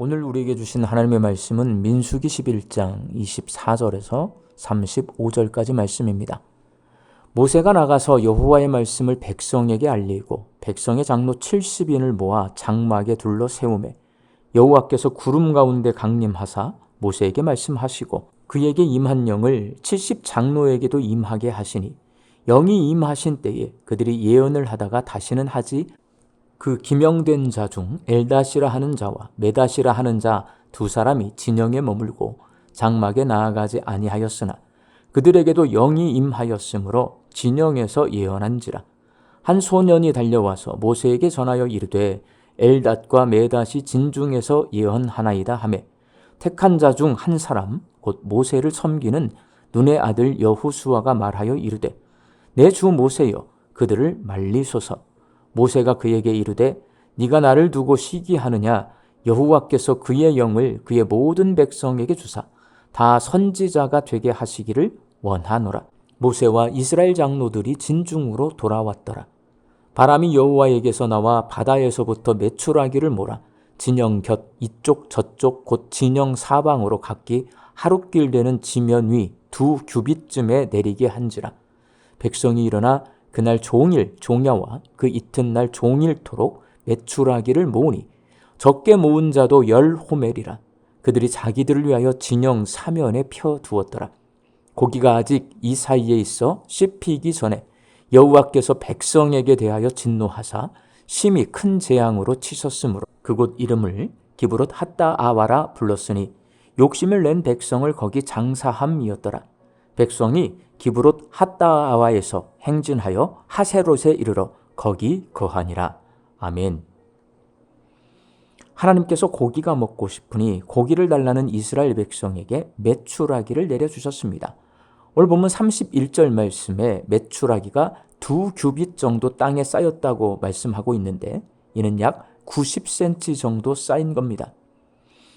오늘 우리에게 주신 하나님의 말씀은 민수기 11장 24절에서 35절까지 말씀입니다. 모세가 나가서 여호와의 말씀을 백성에게 알리고 백성의 장로 70인을 모아 장막에 둘러 세우매 여호와께서 구름 가운데 강림하사 모세에게 말씀하시고 그에게 임한 영을 70장로에게도 임하게 하시니 영이 임하신 때에 그들이 예언을 하다가 다시는 하지 그 기명된 자 중 엘다시라 하는 자와 메다시라 하는 자 두 사람이 진영에 머물고 장막에 나아가지 아니하였으나 그들에게도 영이 임하였으므로 진영에서 예언한지라. 한 소년이 달려와서 모세에게 전하여 이르되 엘닷과 메닷이 진중에서 예언하나이다 하매 택한 자 중 한 사람 곧 모세를 섬기는 눈의 아들 여호수아가 말하여 이르되 내 주 모세여 그들을 말리소서. 모세가 그에게 이르되 네가 나를 두고 시기하느냐. 여호와께서 그의 영을 그의 모든 백성에게 주사 다 선지자가 되게 하시기를 원하노라. 모세와 이스라엘 장로들이 진중으로 돌아왔더라. 바람이 여호와에게서 나와 바다에서부터 메추라기를 몰아 진영 곁 이쪽 저쪽 곧 진영 사방으로 각기 하룻길 되는 지면 위 2규빗쯤에 내리게 한지라. 백성이 일어나 그날 종일 종야와 그 이튿날 종일토록 메추라기를 모으니 적게 모은 자도 10호멜이라. 그들이 자기들을 위하여 진영 사면에 펴두었더라. 고기가 아직 이 사이에 있어 씹히기 전에 여호와께서 백성에게 대하여 진노하사 심히 큰 재앙으로 치셨으므로 그곳 이름을 기브롯 핫다아와라 불렀으니 욕심을 낸 백성을 거기 장사함이었더라. 백성이 기브롯 핫다아와에서 행진하여 하세롯에 이르러 거기 거하니라. 아멘. 하나님께서 고기가 먹고 싶으니 고기를 달라는 이스라엘 백성에게 메추라기를 내려주셨습니다. 오늘 보면 31절 말씀에 메추라기가 2규빗 정도 땅에 쌓였다고 말씀하고 있는데 이는 약 90cm 정도 쌓인 겁니다.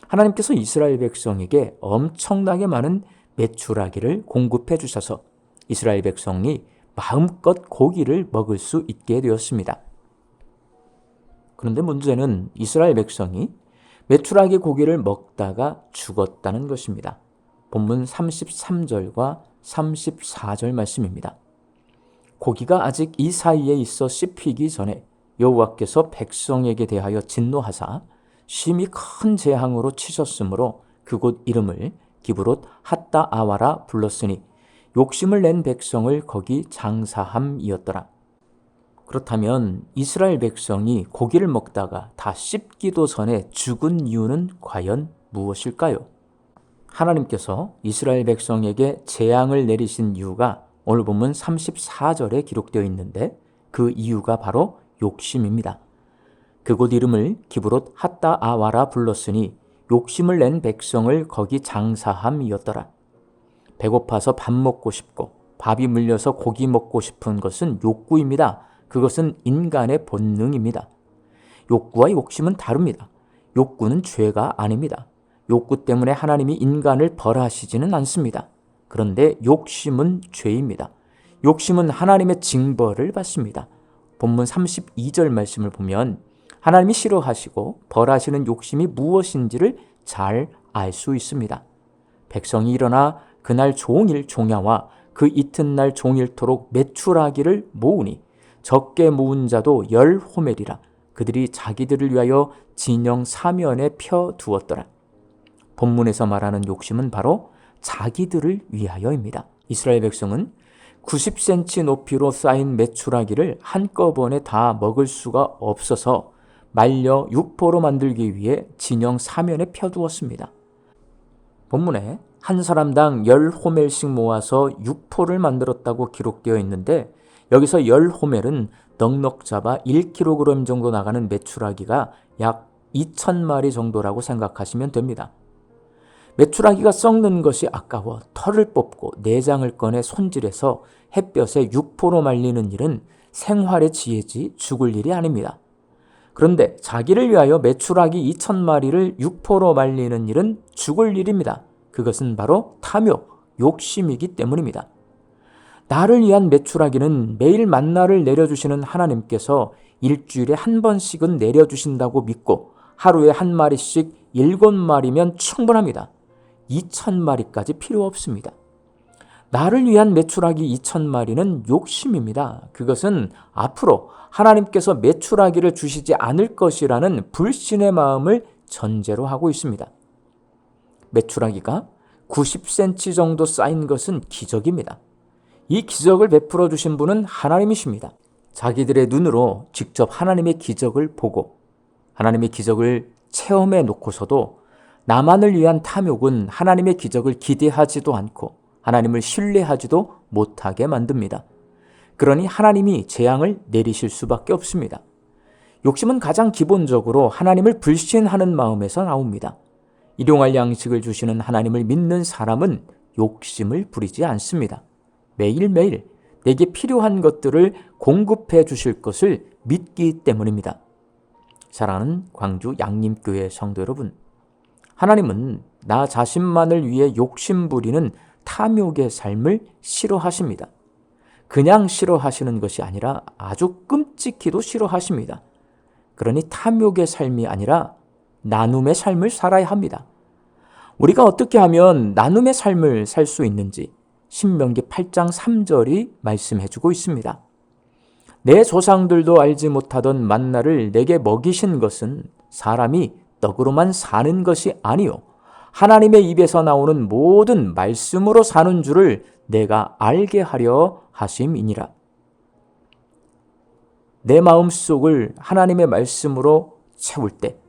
하나님께서 이스라엘 백성에게 엄청나게 많은 메추라기를 공급해 주셔서 이스라엘 백성이 마음껏 고기를 먹을 수 있게 되었습니다. 그런데 문제는 이스라엘 백성이 메추라기 고기를 먹다가 죽었다는 것입니다. 본문 33절과 34절 말씀입니다. 고기가 아직 이 사이에 있어 씹히기 전에 여호와께서 백성에게 대하여 진노하사 심히 큰 재앙으로 치셨으므로 그곳 이름을 기브롯 핫다아와라 불렀으니 욕심을 낸 백성을 거기 장사함이었더라. 그렇다면 이스라엘 백성이 고기를 먹다가 다 씹기도 전에 죽은 이유는 과연 무엇일까요? 하나님께서 이스라엘 백성에게 재앙을 내리신 이유가 오늘 본문 34절에 기록되어 있는데 그 이유가 바로 욕심입니다. 그곳 이름을 기브롯 핫다아와라 불렀으니 욕심을 낸 백성을 거기 장사함이었더라. 배고파서 밥 먹고 싶고 밥이 물려서 고기 먹고 싶은 것은 욕구입니다. 그것은 인간의 본능입니다. 욕구와 욕심은 다릅니다. 욕구는 죄가 아닙니다. 욕구 때문에 하나님이 인간을 벌하시지는 않습니다. 그런데 욕심은 죄입니다. 욕심은 하나님의 징벌을 받습니다. 본문 32절 말씀을 보면 하나님이 싫어하시고 벌하시는 욕심이 무엇인지를 잘 알 수 있습니다. 백성이 일어나 그날 종일 종야와 그 이튿날 종일토록 메추라기를 모으니 적게 모은 자도 10호멜이라. 그들이 자기들을 위하여 진영 사면에 펴두었더라. 본문에서 말하는 욕심은 바로 자기들을 위하여입니다. 이스라엘 백성은 90cm 높이로 쌓인 메추라기를 한꺼번에 다 먹을 수가 없어서 말려 육포로 만들기 위해 진영 사면에 펴두었습니다. 본문에 한 사람당 10호멜씩 모아서 육포를 만들었다고 기록되어 있는데 여기서 10호멜은 넉넉 잡아 1kg 정도 나가는 메추라기가 약 2,000마리 정도라고 생각하시면 됩니다. 메추라기가 썩는 것이 아까워 털을 뽑고 내장을 꺼내 손질해서 햇볕에 육포로 말리는 일은 생활의 지혜지 죽을 일이 아닙니다. 그런데 자기를 위하여 메추라기 2,000마리를 육포로 말리는 일은 죽을 일입니다. 그것은 바로 탐욕, 욕심이기 때문입니다. 나를 위한 메추라기는 매일 만나를 내려주시는 하나님께서 일주일에 한 번씩은 내려주신다고 믿고 하루에 한 마리씩 7마리면 충분합니다. 2,000마리까지 필요 없습니다. 나를 위한 메추라기 2,000마리는 욕심입니다. 그것은 앞으로 하나님께서 메추라기를 주시지 않을 것이라는 불신의 마음을 전제로 하고 있습니다. 메추라기가 90cm 정도 쌓인 것은 기적입니다. 이 기적을 베풀어 주신 분은 하나님이십니다. 자기들의 눈으로 직접 하나님의 기적을 보고 하나님의 기적을 체험해 놓고서도 나만을 위한 탐욕은 하나님의 기적을 기대하지도 않고 하나님을 신뢰하지도 못하게 만듭니다. 그러니 하나님이 재앙을 내리실 수밖에 없습니다. 욕심은 가장 기본적으로 하나님을 불신하는 마음에서 나옵니다. 일용할 양식을 주시는 하나님을 믿는 사람은 욕심을 부리지 않습니다. 매일매일 내게 필요한 것들을 공급해 주실 것을 믿기 때문입니다. 사랑하는 광주 양림교회 성도 여러분, 하나님은 나 자신만을 위해 욕심 부리는 탐욕의 삶을 싫어하십니다. 그냥 싫어하시는 것이 아니라 아주 끔찍히도 싫어하십니다. 그러니 탐욕의 삶이 아니라 나눔의 삶을 살아야 합니다. 우리가 어떻게 하면 나눔의 삶을 살 수 있는지 신명기 8장 3절이 말씀해주고 있습니다. 내 조상들도 알지 못하던 만나를 내게 먹이신 것은 사람이 떡으로만 사는 것이 아니요 하나님의 입에서 나오는 모든 말씀으로 사는 줄을 내가 알게 하려 하심이니라. 내 마음속을 하나님의 말씀으로 채울 때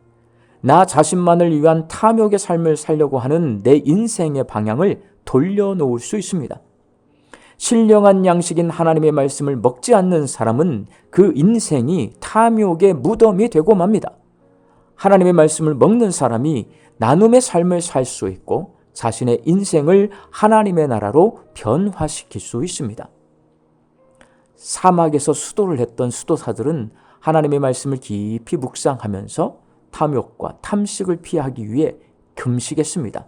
나 자신만을 위한 탐욕의 삶을 살려고 하는 내 인생의 방향을 돌려놓을 수 있습니다. 신령한 양식인 하나님의 말씀을 먹지 않는 사람은 그 인생이 탐욕의 무덤이 되고 맙니다. 하나님의 말씀을 먹는 사람이 나눔의 삶을 살 수 있고 자신의 인생을 하나님의 나라로 변화시킬 수 있습니다. 사막에서 수도를 했던 수도사들은 하나님의 말씀을 깊이 묵상하면서 탐욕과 탐식을 피하기 위해 금식했습니다.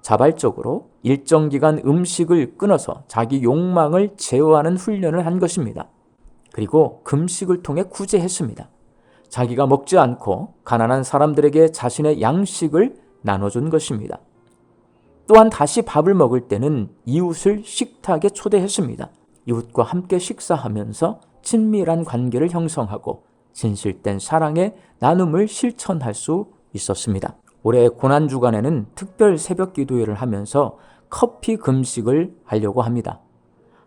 자발적으로 일정 기간 음식을 끊어서 자기 욕망을 제어하는 훈련을 한 것입니다. 그리고 금식을 통해 구제했습니다. 자기가 먹지 않고 가난한 사람들에게 자신의 양식을 나눠준 것입니다. 또한 다시 밥을 먹을 때는 이웃을 식탁에 초대했습니다. 이웃과 함께 식사하면서 친밀한 관계를 형성하고 진실된 사랑의 나눔을 실천할 수 있었습니다. 올해 고난주간에는 특별 새벽 기도회를 하면서 커피 금식을 하려고 합니다.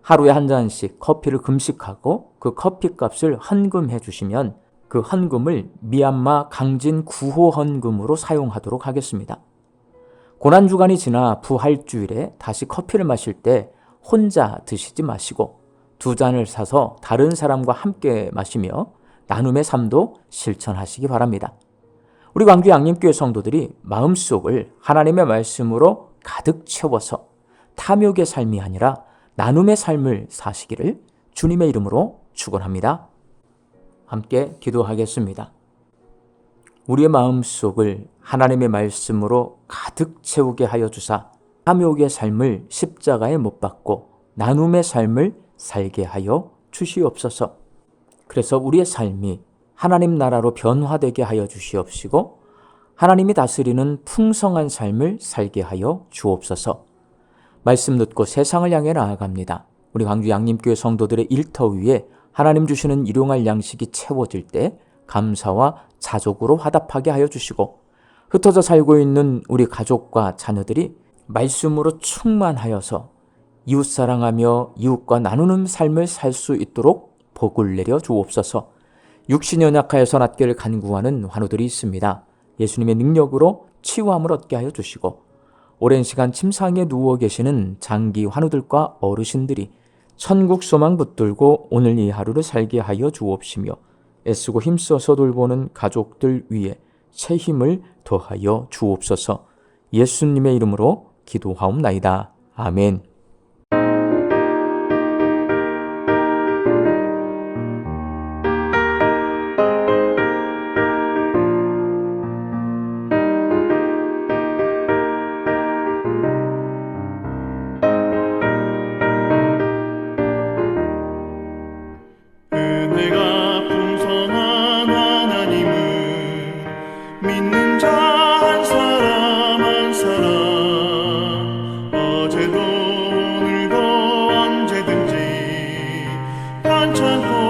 하루에 한 잔씩 커피를 금식하고 그 커피값을 헌금해 주시면 그 헌금을 미얀마 강진 구호 헌금으로 사용하도록 하겠습니다. 고난주간이 지나 부활주일에 다시 커피를 마실 때 혼자 드시지 마시고 2잔을 사서 다른 사람과 함께 마시며 나눔의 삶도 실천하시기 바랍니다. 우리 광주 양림교회 성도들이 마음속을 하나님의 말씀으로 가득 채워서 탐욕의 삶이 아니라 나눔의 삶을 사시기를 주님의 이름으로 축원합니다. 함께 기도하겠습니다. 우리의 마음속을 하나님의 말씀으로 가득 채우게 하여 주사 탐욕의 삶을 십자가에 못 박고 나눔의 삶을 살게 하여 주시옵소서. 그래서 우리의 삶이 하나님 나라로 변화되게 하여 주시옵시고 하나님이 다스리는 풍성한 삶을 살게 하여 주옵소서. 말씀 듣고 세상을 향해 나아갑니다. 우리 광주 양림교회 성도들의 일터 위에 하나님 주시는 일용할 양식이 채워질 때 감사와 자족으로 화답하게 하여 주시고 흩어져 살고 있는 우리 가족과 자녀들이 말씀으로 충만하여서 이웃사랑하며 이웃과 나누는 삶을 살 수 있도록 복을 내려 주옵소서. 육신이 연약하여서 낫기를 간구하는 환우들이 있습니다. 예수님의 능력으로 치유함을 얻게 하여 주시고 오랜 시간 침상에 누워 계시는 장기 환우들과 어르신들이 천국 소망 붙들고 오늘 이 하루를 살게 하여 주옵시며 애쓰고 힘써서 돌보는 가족들 위에 새 힘을 더하여 주옵소서. 예수님의 이름으로 기도하옵나이다. 아멘. 은혜가 풍성한 하나님은 반창고